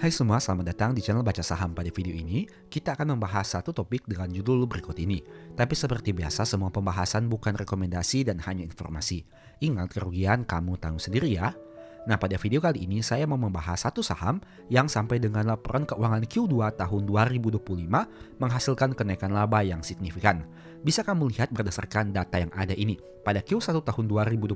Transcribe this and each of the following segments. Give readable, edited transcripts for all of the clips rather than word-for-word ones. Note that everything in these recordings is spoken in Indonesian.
Hai semua, selamat datang di channel Baca Saham. Pada video ini, kita akan membahas satu topik dengan judul berikut ini. Tapi seperti biasa, semua pembahasan bukan rekomendasi dan hanya informasi. Ingat, kerugian kamu tanggung sendiri ya. Nah, pada video kali ini saya mau membahas satu saham yang sampai dengan laporan keuangan Q2 tahun 2025 menghasilkan kenaikan laba yang signifikan. Bisa kamu lihat berdasarkan data yang ada ini. Pada Q1 tahun 2025,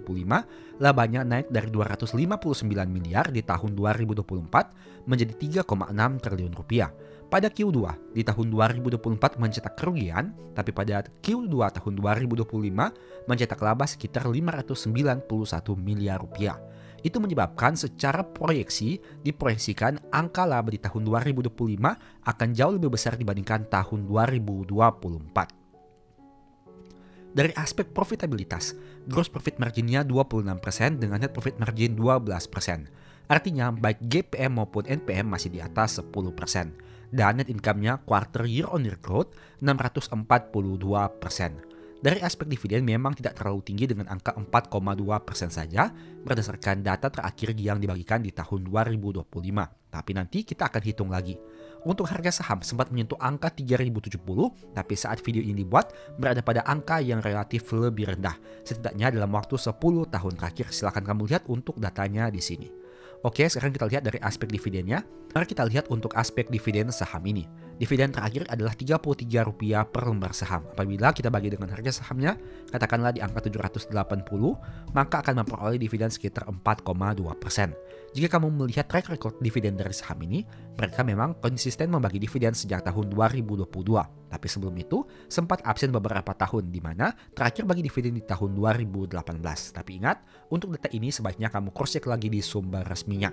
labanya naik dari 259 miliar di tahun 2024 menjadi 3,6 triliun rupiah. Pada Q2 di tahun 2024 mencetak kerugian, tapi pada Q2 tahun 2025 mencetak laba sekitar 591 miliar rupiah. Itu menyebabkan secara proyeksi diproyeksikan angka laba di tahun 2025 akan jauh lebih besar dibandingkan tahun 2024. Dari aspek profitabilitas, gross profit marginnya 26% dengan net profit margin 12%. Artinya baik GPM maupun NPM masih di atas 10%. Dan net income-nya quarter year on year growth 642%. Dari aspek dividen memang tidak terlalu tinggi dengan angka 4,2% saja berdasarkan data terakhir yang dibagikan di tahun 2025. Tapi nanti kita akan hitung lagi. Untuk harga saham sempat menyentuh angka 3070, tapi saat video ini dibuat berada pada angka yang relatif lebih rendah. Setidaknya dalam waktu 10 tahun terakhir. Silahkan kamu lihat untuk datanya di sini. Oke, sekarang kita lihat dari aspek dividennya. Mari kita lihat untuk aspek dividen saham ini. Dividen terakhir adalah Rp33 per lembar saham. Apabila kita bagi dengan harga sahamnya, katakanlah di angka 780, maka akan memperoleh dividen sekitar 4,2%. Jika kamu melihat track record dividen dari saham ini, mereka memang konsisten membagi dividen sejak tahun 2022. Tapi sebelum itu, sempat absen beberapa tahun di mana terakhir bagi dividen di tahun 2018. Tapi ingat, untuk data ini sebaiknya kamu cross-check lagi di sumber resminya.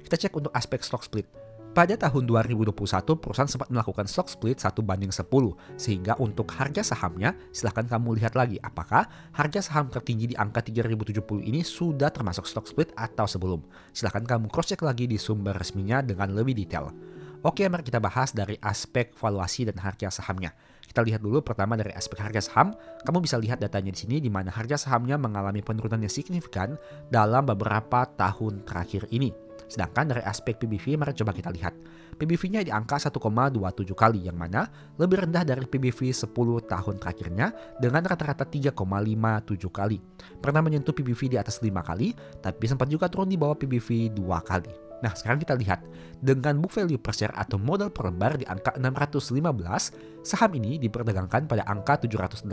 Kita cek untuk aspek stock split. Pada tahun 2021, perusahaan sempat melakukan stock split 1:10, sehingga untuk harga sahamnya, silahkan kamu lihat lagi apakah harga saham tertinggi di angka 3070 ini sudah termasuk stock split atau sebelum. Silahkan kamu cross-check lagi di sumber resminya dengan lebih detail. Oke, mari kita bahas dari aspek valuasi dan harga sahamnya. Kita lihat dulu pertama dari aspek harga saham. Kamu bisa lihat datanya di sini di mana harga sahamnya mengalami penurunan yang signifikan dalam beberapa tahun terakhir ini. Sedangkan dari aspek PBV, mari coba kita lihat. PBV-nya di angka 1,27 kali, yang mana lebih rendah dari PBV 10 tahun terakhirnya dengan rata-rata 3,57 kali. Pernah menyentuh PBV di atas 5 kali, tapi sempat juga turun di bawah PBV 2 kali. Nah, sekarang kita lihat. Dengan book value per share atau modal per lembar di angka 615, saham ini diperdagangkan pada angka 780.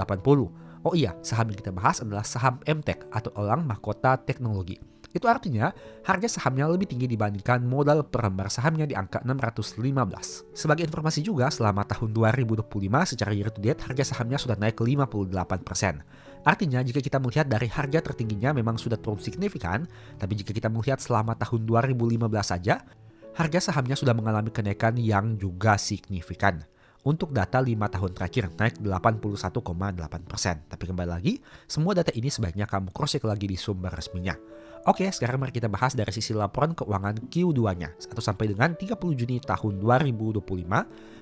Oh iya, saham yang kita bahas adalah saham MTech atau Elang Mahkota Teknologi. Itu artinya harga sahamnya lebih tinggi dibandingkan modal per lembar sahamnya di angka 615. Sebagai informasi juga, selama tahun 2025 secara year to date harga sahamnya sudah naik ke 58%. Artinya jika kita melihat dari harga tertingginya memang sudah turun signifikan, tapi jika kita melihat selama tahun 2015 saja, harga sahamnya sudah mengalami kenaikan yang juga signifikan. Untuk data 5 tahun terakhir naik 81,8%. Tapi kembali lagi, semua data ini sebaiknya kamu cross-check lagi di sumber resminya. Oke, sekarang mari kita bahas dari sisi laporan keuangan Q2-nya atau sampai dengan 30 Juni tahun 2025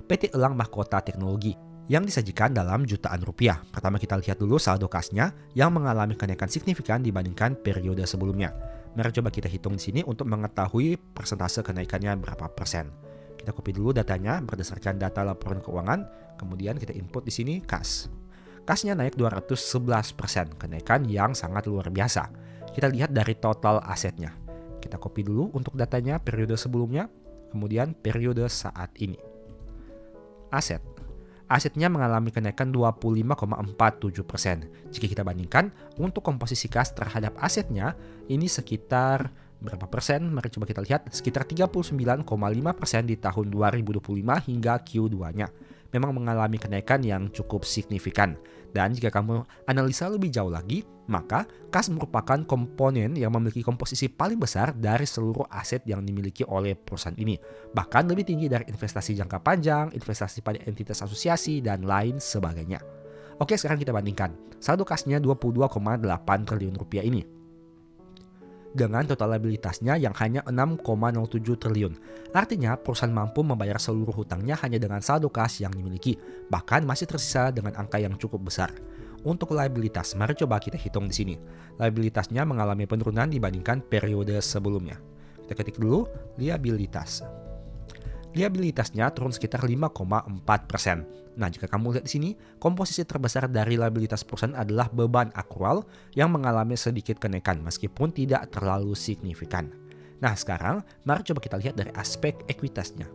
PT Elang Mahkota Teknologi yang disajikan dalam jutaan rupiah. Pertama kita lihat dulu saldo kasnya yang mengalami kenaikan signifikan dibandingkan periode sebelumnya. Mari coba kita hitung di sini untuk mengetahui persentase kenaikannya berapa persen. Kita copy dulu datanya berdasarkan data laporan keuangan, kemudian kita input di sini kas. Kasnya naik 211%, kenaikan yang sangat luar biasa. Kita lihat dari total asetnya. Kita copy dulu untuk datanya periode sebelumnya, kemudian periode saat ini. Asetnya mengalami kenaikan 25,47%. Jika kita bandingkan, untuk komposisi kas terhadap asetnya, ini sekitar berapa persen? Mari coba kita lihat, sekitar 39,5% di tahun 2025 hingga Q2-nya. Memang mengalami kenaikan yang cukup signifikan. Dan jika kamu analisa lebih jauh lagi, maka kas merupakan komponen yang memiliki komposisi paling besar dari seluruh aset yang dimiliki oleh perusahaan ini. Bahkan lebih tinggi dari investasi jangka panjang, investasi pada entitas asosiasi, dan lain sebagainya. Oke, sekarang kita bandingkan. Saldo kasnya 22,8 triliun rupiah ini dengan total liabilitasnya yang hanya 6,07 triliun. Artinya perusahaan mampu membayar seluruh hutangnya hanya dengan saldo kas yang dimiliki, bahkan masih tersisa dengan angka yang cukup besar. Untuk liabilitas, mari coba kita hitung di sini. Liabilitasnya mengalami penurunan dibandingkan periode sebelumnya. Kita ketik dulu liabilitas. Liabilitasnya turun sekitar 5,4%. Nah, jika kamu lihat di sini, komposisi terbesar dari liabilitas perusahaan adalah beban akrual yang mengalami sedikit kenaikan meskipun tidak terlalu signifikan. Nah, sekarang mari coba kita lihat dari aspek ekuitasnya.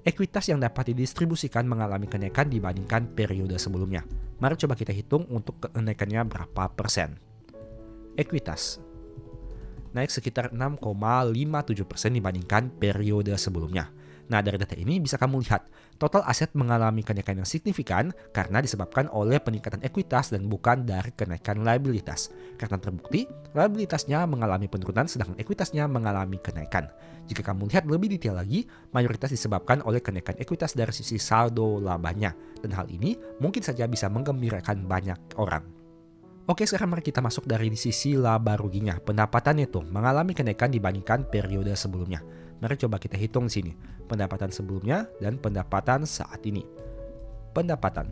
Ekuitas yang dapat didistribusikan mengalami kenaikan dibandingkan periode sebelumnya. Mari coba kita hitung untuk kenaikannya berapa persen. Ekuitas naik sekitar 6,57% dibandingkan periode sebelumnya. Nah, dari data ini bisa kamu lihat, total aset mengalami kenaikan yang signifikan karena disebabkan oleh peningkatan ekuitas dan bukan dari kenaikan liabilitas. Karena terbukti, liabilitasnya mengalami penurunan sedangkan ekuitasnya mengalami kenaikan. Jika kamu lihat lebih detail lagi, mayoritas disebabkan oleh kenaikan ekuitas dari sisi saldo labanya. Dan hal ini mungkin saja bisa menggembirakan banyak orang. Oke, sekarang mari kita masuk dari sisi laba ruginya. Pendapatan itu mengalami kenaikan dibandingkan periode sebelumnya. Mari coba kita hitung di sini. Pendapatan sebelumnya dan pendapatan saat ini. Pendapatan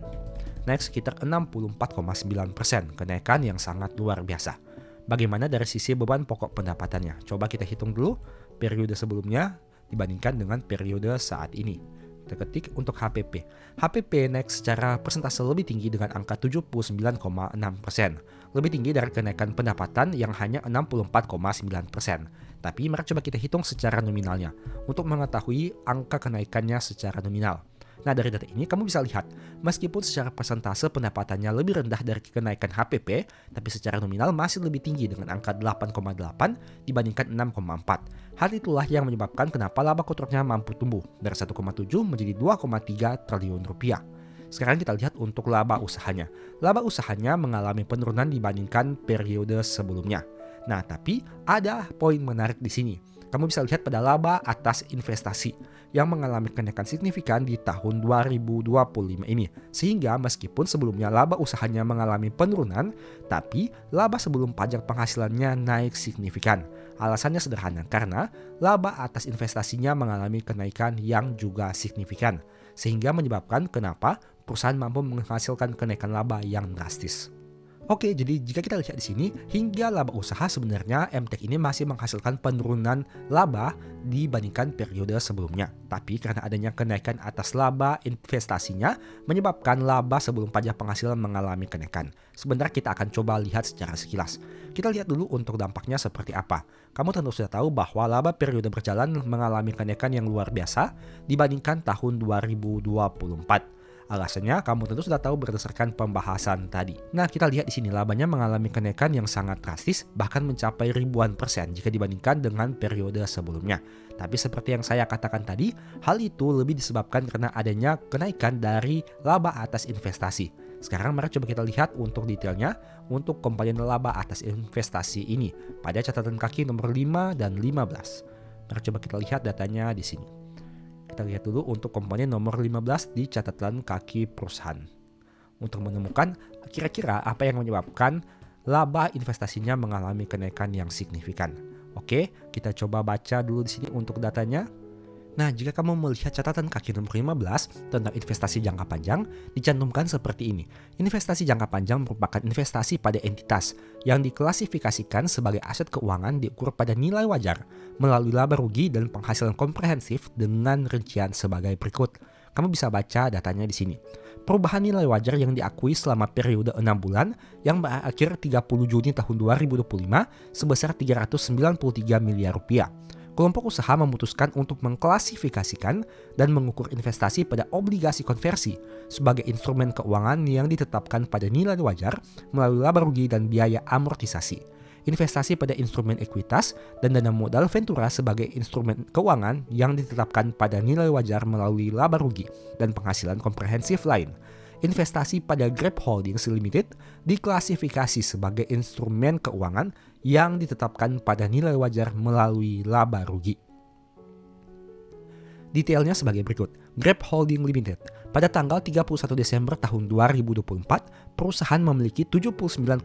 naik sekitar 64,9%, kenaikan yang sangat luar biasa. Bagaimana dari sisi beban pokok pendapatannya? Coba kita hitung dulu periode sebelumnya dibandingkan dengan periode saat ini. Kita ketik untuk HPP. HPP naik secara persentase lebih tinggi dengan angka 79,6%. Lebih tinggi dari kenaikan pendapatan yang hanya 64,9%. Tapi mari coba kita hitung secara nominalnya untuk mengetahui angka kenaikannya secara nominal. Nah, dari data ini kamu bisa lihat, meskipun secara persentase pendapatannya lebih rendah dari kenaikan HPP, tapi secara nominal masih lebih tinggi dengan angka 8,8 dibandingkan 6,4. Hal itulah yang menyebabkan kenapa laba kotornya mampu tumbuh dari 1,7 menjadi 2,3 triliun rupiah. Sekarang kita lihat untuk laba usahanya. Laba usahanya mengalami penurunan dibandingkan periode sebelumnya. Nah, tapi ada poin menarik di sini. Kamu bisa lihat pada laba atas investasi yang mengalami kenaikan signifikan di tahun 2025 ini. Sehingga meskipun sebelumnya laba usahanya mengalami penurunan, tapi laba sebelum pajak penghasilannya naik signifikan. Alasannya sederhana, karena laba atas investasinya mengalami kenaikan yang juga signifikan. Sehingga menyebabkan kenapa perusahaan mampu menghasilkan kenaikan laba yang drastis. Oke, jadi jika kita lihat di sini, hingga laba usaha sebenarnya MTech ini masih menghasilkan penurunan laba dibandingkan periode sebelumnya. Tapi karena adanya kenaikan atas laba investasinya, menyebabkan laba sebelum pajak penghasilan mengalami kenaikan. Sebentar kita akan coba lihat secara sekilas. Kita lihat dulu untuk dampaknya seperti apa. Kamu tentu sudah tahu bahwa laba periode berjalan mengalami kenaikan yang luar biasa dibandingkan tahun 2024. Alasannya kamu tentu sudah tahu berdasarkan pembahasan tadi. Nah, kita lihat di sini labanya mengalami kenaikan yang sangat drastis, bahkan mencapai ribuan persen jika dibandingkan dengan periode sebelumnya. Tapi seperti yang saya katakan tadi, hal itu lebih disebabkan karena adanya kenaikan dari laba atas investasi. Sekarang mari coba kita lihat untuk detailnya untuk komponen laba atas investasi ini pada catatan kaki nomor 5 dan 15. Mari coba kita lihat datanya di sini. Kita lihat dulu untuk komponen nomor 15 di catatan kaki perusahaan. Untuk menemukan kira-kira apa yang menyebabkan laba investasinya mengalami kenaikan yang signifikan. Oke, kita coba baca dulu di sini untuk datanya. Nah, jika kamu melihat catatan kaki nomor 15 tentang investasi jangka panjang, dicantumkan seperti ini. Investasi jangka panjang merupakan investasi pada entitas yang diklasifikasikan sebagai aset keuangan diukur pada nilai wajar melalui laba rugi dan penghasilan komprehensif dengan rincian sebagai berikut. Kamu bisa baca datanya di sini. Perubahan nilai wajar yang diakui selama periode 6 bulan yang berakhir 30 Juni tahun 2025 sebesar 393 miliar rupiah. Kelompok usaha memutuskan untuk mengklasifikasikan dan mengukur investasi pada obligasi konversi sebagai instrumen keuangan yang ditetapkan pada nilai wajar melalui laba rugi dan biaya amortisasi. Investasi pada instrumen ekuitas dan dana modal ventura sebagai instrumen keuangan yang ditetapkan pada nilai wajar melalui laba rugi dan penghasilan komprehensif lain. Investasi pada Grab Holdings Limited diklasifikasi sebagai instrumen keuangan yang ditetapkan pada nilai wajar melalui laba rugi. Detailnya sebagai berikut. Grab Holdings Limited. Pada tanggal 31 Desember tahun 2024, perusahaan memiliki 79,30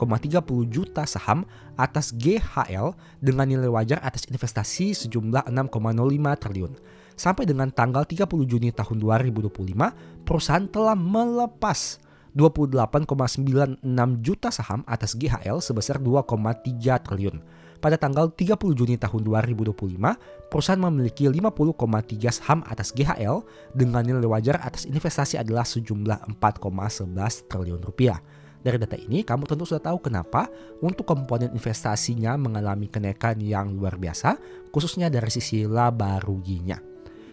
juta saham atas GHL dengan nilai wajar atas investasi sejumlah 6,05 triliun. Sampai dengan tanggal 30 Juni tahun 2025, perusahaan telah melepas 28,96 juta saham atas GHL sebesar 2,3 triliun. Pada tanggal 30 Juni tahun 2025, perusahaan memiliki 50,3 saham atas GHL dengan nilai wajar atas investasi adalah sejumlah 4,11 triliun rupiah. Dari data ini, kamu tentu sudah tahu kenapa untuk komponen investasinya mengalami kenaikan yang luar biasa, khususnya dari sisi laba ruginya.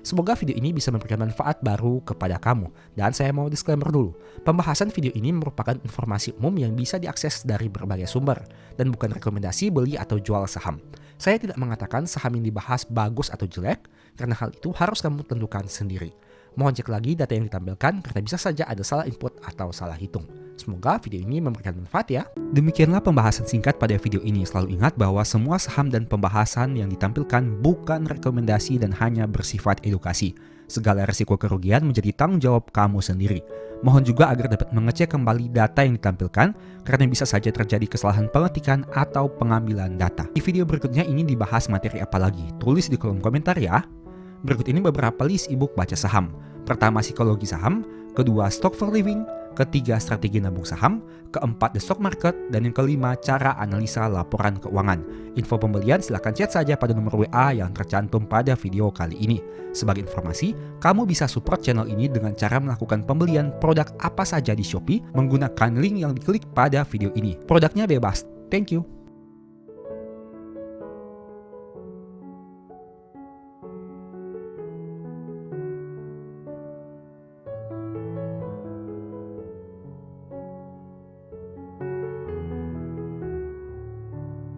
Semoga video ini bisa memberikan manfaat baru kepada kamu. Dan saya mau disclaimer dulu, pembahasan video ini merupakan informasi umum yang bisa diakses dari berbagai sumber, dan bukan rekomendasi beli atau jual saham. Saya tidak mengatakan saham yang dibahas bagus atau jelek, karena hal itu harus kamu tentukan sendiri. Mohon cek lagi data yang ditampilkan karena bisa saja ada salah input atau salah hitung. Semoga video ini memberikan manfaat ya. Demikianlah pembahasan singkat pada video ini. Selalu ingat bahwa semua saham dan pembahasan yang ditampilkan bukan rekomendasi dan hanya bersifat edukasi. Segala risiko kerugian menjadi tanggung jawab kamu sendiri. Mohon juga agar dapat mengecek kembali data yang ditampilkan karena bisa saja terjadi kesalahan pengetikan atau pengambilan data. Di video berikutnya ini dibahas materi apa lagi? Tulis di kolom komentar ya. Berikut ini beberapa list ebook baca saham. Pertama, psikologi saham. Kedua, stock for living. Ketiga, strategi nabung saham. Keempat, the stock market. Dan yang kelima, cara analisa laporan keuangan. Info pembelian silahkan chat saja pada nomor WA yang tercantum pada video kali ini. Sebagai informasi, kamu bisa support channel ini dengan cara melakukan pembelian produk apa saja di Shopee menggunakan link yang diklik pada video ini. Produknya bebas. Thank you.